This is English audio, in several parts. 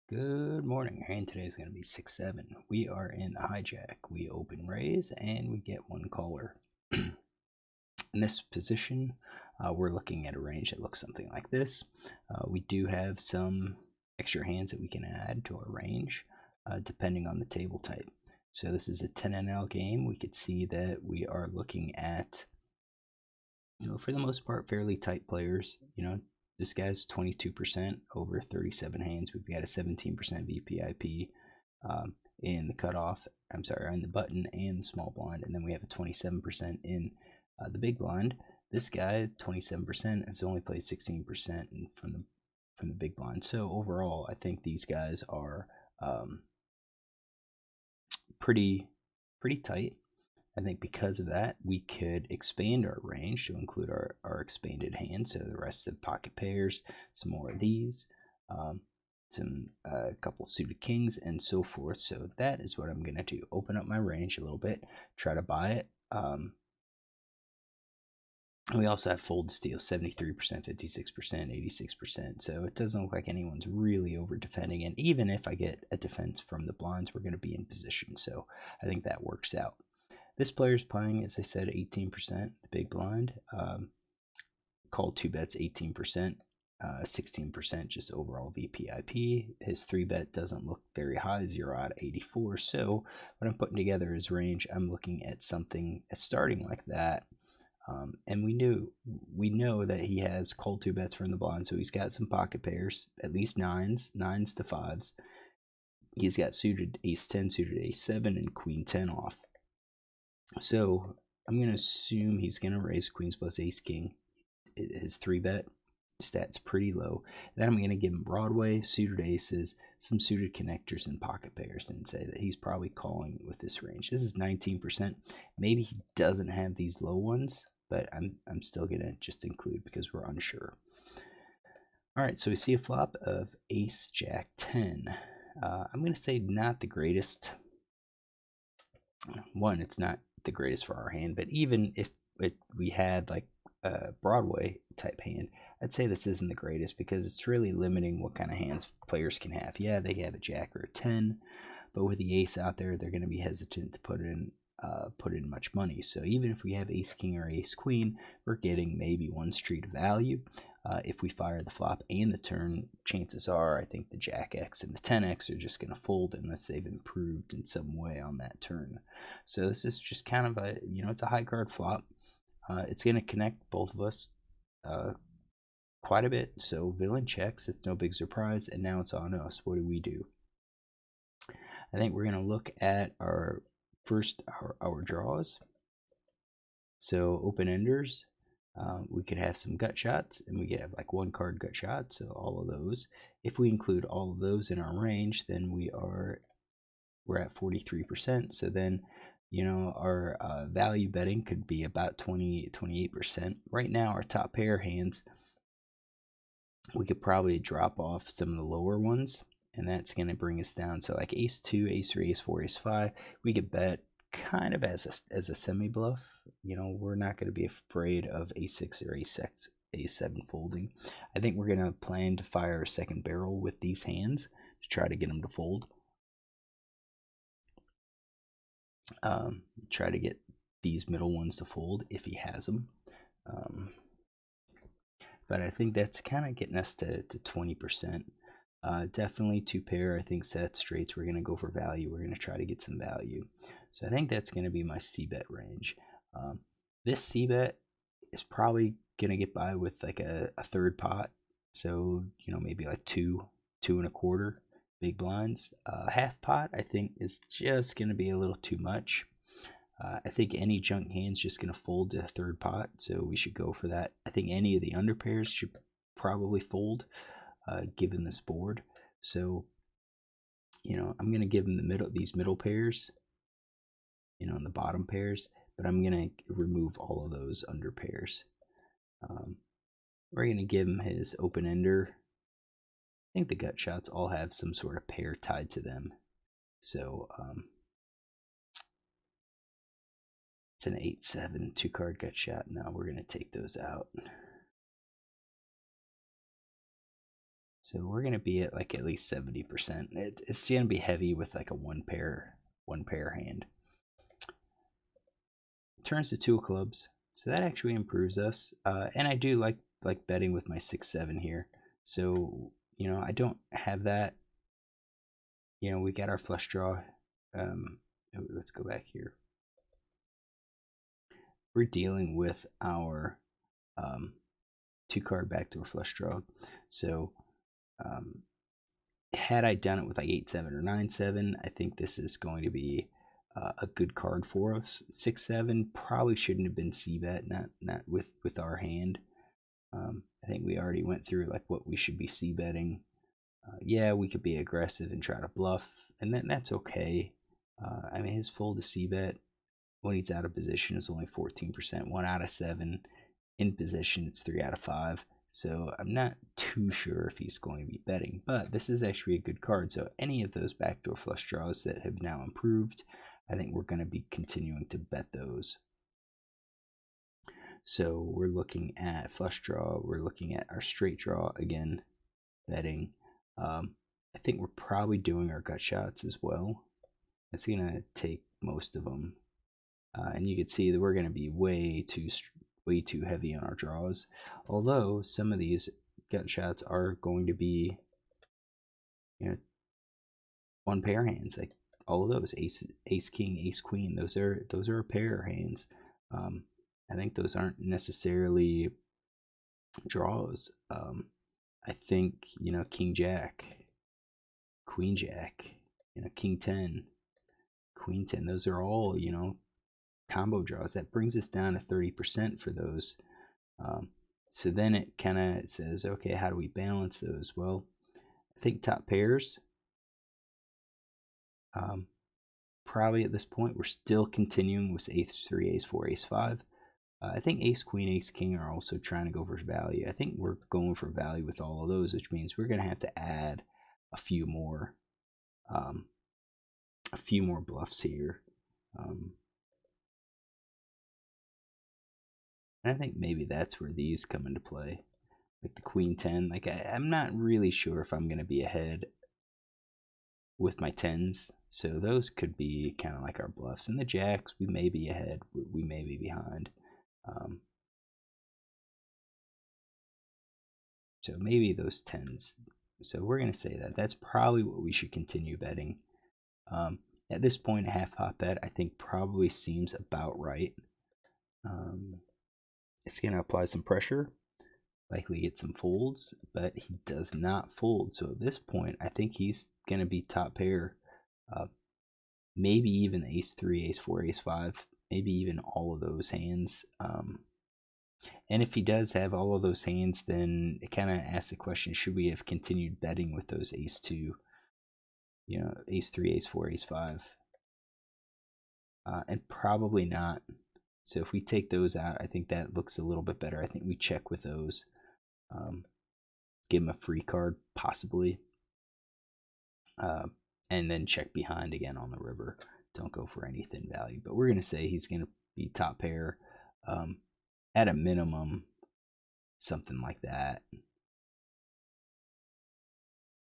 Good morning. Hand today is going to be 6-7. We are in the hijack. We open raise and we get one caller. In this position, we're looking at a range that looks something like this. We do have some extra hands that we can add to our range depending on the table type. So this is a 10NL game. We could see that we are looking at, for the most part, fairly tight players. This guy's 22% over 37 hands. We've got a 17% VPIP in the cutoff. I'm sorry, in the button and the small blind, and then we have a 27% in the big blind. This guy, 27%, has only played 16% from the big blind. So overall, I think these guys are pretty tight. I think because of that, we could expand our range to include our expanded hand. So the rest of pocket pairs, some more of these, a couple suited kings, and so forth. So that is what I'm going to do. Open up my range a little bit, try to buy it. We also have fold steal, 73%, 56%, 86%. So it doesn't look like anyone's really over defending. And even if I get a defense from the blinds, we're going to be in position. So I think that works out. This player's playing, as I said, 18%, the big blind. Called 2 bets, 18%, 16% just overall VPIP. His 3-bet doesn't look very high, 0 out of 84. So when I'm putting together his range, I'm looking at something starting like that. And we know that he has called 2 bets from the blind, so he's got some pocket pairs, at least nines to fives. He's got suited ace 10, suited ace 7, and queen 10 off. So I'm going to assume he's going to raise queens plus ace king. His 3-bet stats pretty low. Then I'm going to give him Broadway, suited aces, some suited connectors, and pocket pairs, and say that he's probably calling with this range. This is 19%. Maybe he doesn't have these low ones, but I'm still going to just include because we're unsure. All right, so we see a flop of ace jack 10. I'm going to say not the greatest. One, it's not the greatest for our hand, but even if we had like a Broadway type hand, I'd say this isn't the greatest because it's really limiting what kind of hands players can have. Yeah, they have a jack or a 10, but with the ace out there, they're going to be hesitant to put in much money. So even if we have ace king or ace queen, we're getting maybe one street of value. If we fire the flop and the turn, chances are I think the jack X and the 10X are just going to fold unless they've improved in some way on that turn. So this is just kind of a, it's a high card flop. It's going to connect both of us quite a bit. So villain checks, it's no big surprise, and now it's on us. What do? I think we're going to look at our draws. So open enders, we could have some gut shots, and we could have like 1 card gut shot. So all of those. If we include all of those in our range, then we're at 43%. So then, our value betting could be about 28%. Right now, our top pair hands, we could probably drop off some of the lower ones, and that's going to bring us down. So like ace 2, ace 3, ace 4, ace 5, we could bet kind of as a semi bluff. We're not going to be afraid of ace 6 or ace 7 folding. I think we're going to plan to fire a second barrel with these hands to try to get them to fold. Try to get these middle ones to fold if he has them. But I think that's kind of getting us to 20%. Definitely 2 pair. I think set straights, we're going to go for value. We're going to try to get some value. So I think that's going to be my c-bet range. This c-bet is probably going to get by with like a third pot. So, maybe like 2.25 big blinds. Half pot, I think, is just going to be a little too much. I think any junk hand's just going to fold to a third pot, so we should go for that. I think any of the under pairs should probably fold, given this board. So, I'm going to give him these middle pairs, and the bottom pairs, but I'm going to remove all of those under pairs. We're going to give him his open ender. I think the gut shots all have some sort of pair tied to them. So, it's an 8-7 2-card gut shot. Now we're going to take those out. So we're gonna be at like at least 70%. It's gonna be heavy with like a one pair hand. Turns to 2 of clubs, so that actually improves us. And I do like betting with my 6-7 here. So I don't have that. We got our flush draw. Let's go back here. We're dealing with our 2-card backdoor flush draw. So had I done it with like 8-7 or 9-7, I think this is going to be a good card for us. 6-7 probably shouldn't have been c-bet, not with our hand. I think we already went through like what we should be c-betting. Yeah, we could be aggressive and try to bluff, and that's okay. I mean, his fold to c-bet when he's out of position is only 14%. 1 out of 7 in position, it's 3 out of 5. So I'm not too sure if he's going to be betting, but this is actually a good card. So any of those backdoor flush draws that have now improved, I think we're going to be continuing to bet those. So we're looking at flush draw. We're looking at our straight draw again, betting. I think we're probably doing our gut shots as well. It's going to take most of them. And you can see that we're going to be way too heavy on our draws. Although some of these gut shots are going to be, one pair hands, like all of those ace king, ace queen. Those are a pair hands. I think those aren't necessarily draws. I think king jack, queen jack, king 10, queen 10. Those are all combo draws. That brings us down to 30% for those. So then it kind of says, okay, how do we balance those? Well, I think top pairs. Probably at this point we're still continuing with ace 3, ace 4, ace 5. I think ace queen, ace king are also trying to go for value. I think we're going for value with all of those, which means we're going to have to add a few more bluffs here. And I think maybe that's where these come into play, like the queen 10. Like I'm not really sure if I'm going to be ahead with my 10s, so those could be kind of like our bluffs. And the jacks, we may be ahead, we may be behind. So maybe those 10s. So we're going to say that that's probably what we should continue betting. At this point, a half pot bet I think probably seems about right. It's going to apply some pressure, likely get some folds, but he does not fold. So at this point, I think he's going to be top pair. Maybe even ace 3, ace 4, ace 5, maybe even all of those hands. And if he does have all of those hands, then it kind of asks the question, should we have continued betting with those ace 2, ace 3, ace 4, ace 5? And probably not. So if we take those out, I think that looks a little bit better. I think we check with those. Give him a free card, possibly. And then check behind again on the river. Don't go for any thin value. But we're going to say he's going to be top pair. At a minimum, something like that.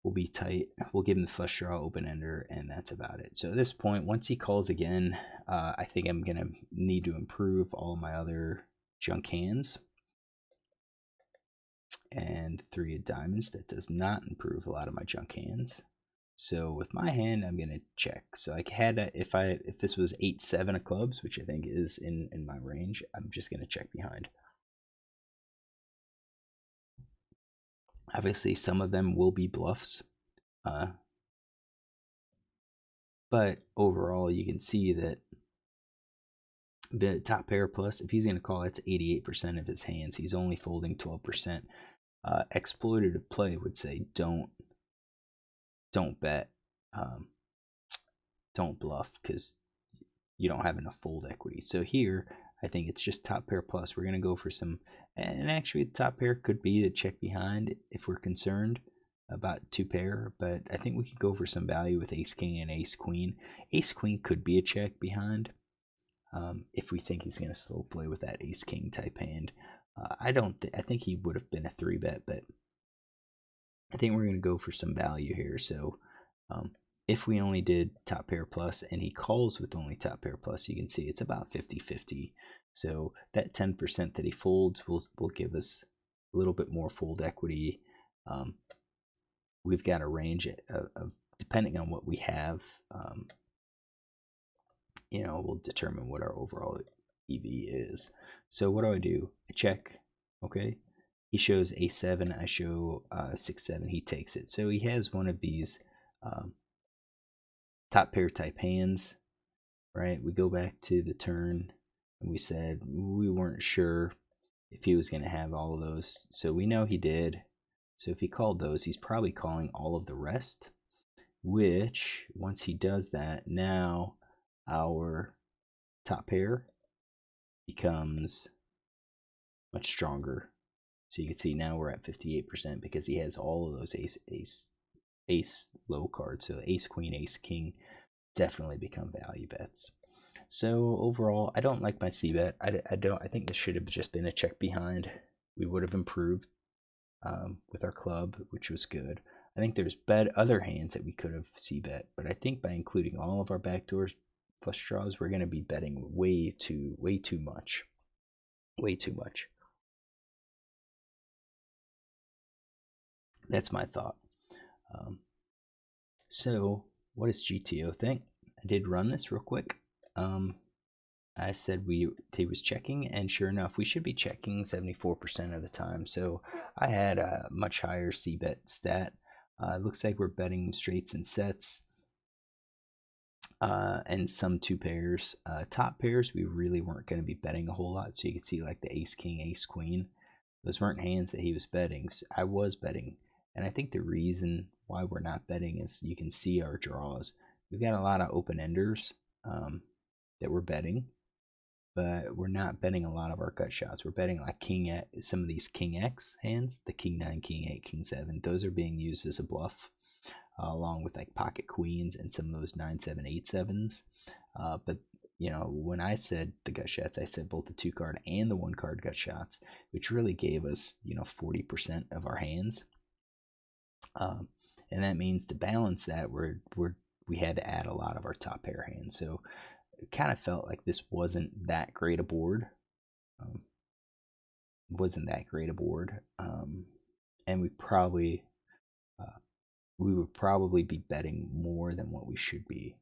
We'll be tight. We'll give him the flush draw, open ender, and that's about it. So at this point, once he calls again, I think I'm going to need to improve all my other junk hands. And 3 of diamonds, that does not improve a lot of my junk hands. So with my hand, I'm going to check. So I had if this was 8-7 of clubs, which I think is in my range, I'm just going to check behind. Obviously, some of them will be bluffs. But overall, you can see that the top pair plus, if he's going to call, that's 88% of his hands. He's only folding 12%. Exploitative play would say don't bet, don't bluff, because you don't have enough fold equity. So here, I think it's just top pair plus. We're going to go for some, and actually the top pair could be to check behind if we're concerned about 2 pair, but I think we could go for some value with ace king and ace queen. Ace queen could be a check behind if we think he's going to slow play with that ace king type hand. I think he would have been a 3-bet, but I think we're going to go for some value here. So if we only did top pair plus and he calls with only top pair plus, you can see it's about 50-50. So that 10% that he folds will give us a little bit more fold equity. We've got a range of depending on what we have, will determine what our overall EV is. So what do? I check. Okay. He shows a7. I show 6-7. He takes it. So he has one of these top pair type hands, right? We go back to the turn and we said we weren't sure if he was going to have all of those. So we know he did. So if he called those, he's probably calling all of the rest, which once he does that, now our top pair becomes much stronger. So you can see now we're at 58% because he has all of those ace low cards. So ace queen, ace king definitely become value bets. So overall, I don't like my c bet. I think this should have just been a check behind. We would have improved with our club, which was good. I think there's other hands that we could have c bet, but I think by including all of our backdoors flush draws, we're going to be betting way too much. Way too much. That's my thought. So what does GTO think? I did run this real quick. I said he was checking, and sure enough, we should be checking 74% of the time. So I had a much higher c-bet stat. It looks like we're betting straights and sets, and some two pairs. Top pairs, we really weren't going to be betting a whole lot. So you can see like the ace king, ace queen. Those weren't hands that he was betting. So I was betting, and I think the reason why we're not betting is you can see our draws. We've got a lot of open enders that we're betting, but we're not betting a lot of our gut shots. We're betting like some of these king X hands, the king 9, king 8, king 7. Those are being used as a bluff, along with like pocket queens and some of those 9, 7, 8, 7s. But when I said the gut shots, I said both the 2 card and the 1 card gut shots, which really gave us 40% of our hands. And that means to balance that, we had to add a lot of our top pair hands. So it kind of felt like this wasn't that great a board. And we would probably be betting more than what we should be.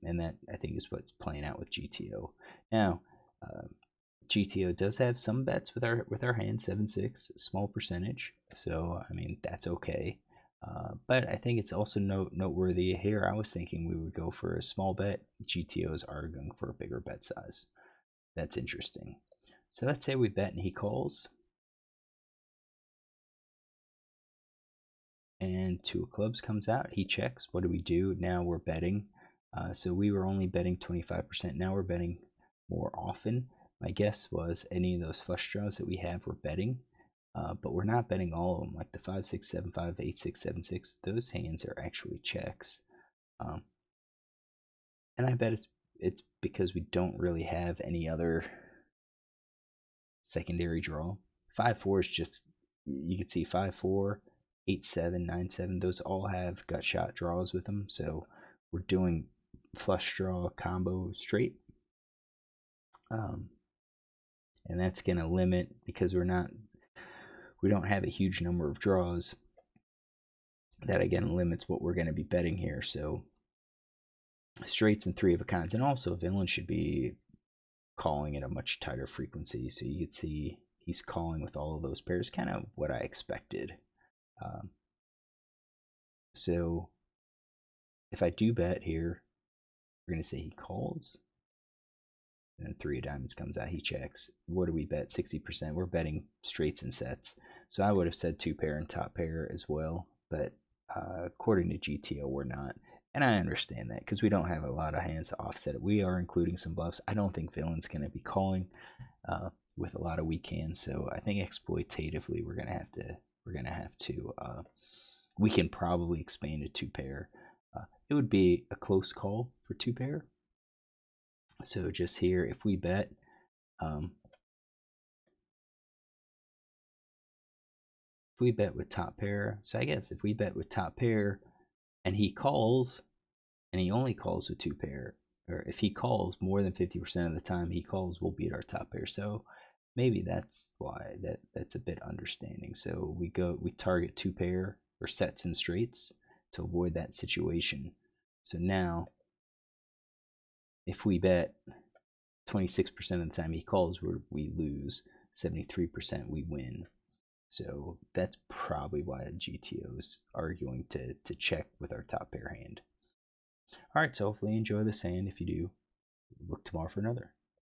And that, I think, is what's playing out with GTO. Now, GTO does have some bets with our hand 7-6, small percentage. So I mean that's okay. But I think it's also noteworthy here. I was thinking we would go for a small bet. GTOs are going for a bigger bet size. That's interesting. So let's say we bet and he calls. And 2 of clubs comes out. He checks. What do we do? Now we're betting. So we were only betting 25%. Now we're betting more often. My guess was any of those flush draws that we have, we're betting. But we're not betting all of them, like the 5, 6, 7, 5, 8, 6, 7, 6. Those hands are actually checks. And I bet it's because we don't really have any other secondary draw. 5-4 is just, you can see 5-4, 8-7, 9-7. Those all have gut shot draws with them. So we're doing flush draw combo straight. And that's going to limit, because we don't have a huge number of draws. That again limits what we're going to be betting here. So straights and 3 of a kinds, and also villain should be calling at a much tighter frequency. So you could see he's calling with all of those pairs, kind of what I expected. So if I do bet here, we're going to say he calls, and then 3 of diamonds comes out, he checks. What do we bet? 60%. We're betting straights and sets. So I would have said 2 pair and top pair as well, but according to GTO, we're not. And I understand that because we don't have a lot of hands to offset it. We are including some bluffs. I don't think villain's going to be calling with a lot of weak hands. So I think exploitatively we're going to have to. We can probably expand to 2 pair. It would be a close call for 2 pair. So just here, if we bet, if we bet with top pair, so I guess if we bet with top pair and he calls and he only calls with 2 pair, or if he calls more than 50% of the time he calls, we'll beat our top pair. So maybe that's why that's a bit understanding. So we target 2 pair or sets and straights to avoid that situation. So now if we bet 26% of the time he calls, we lose. 73% we win. So that's probably why the GTOs are going to check with our top pair hand. All right, so hopefully you enjoy this hand. If you do, look tomorrow for another.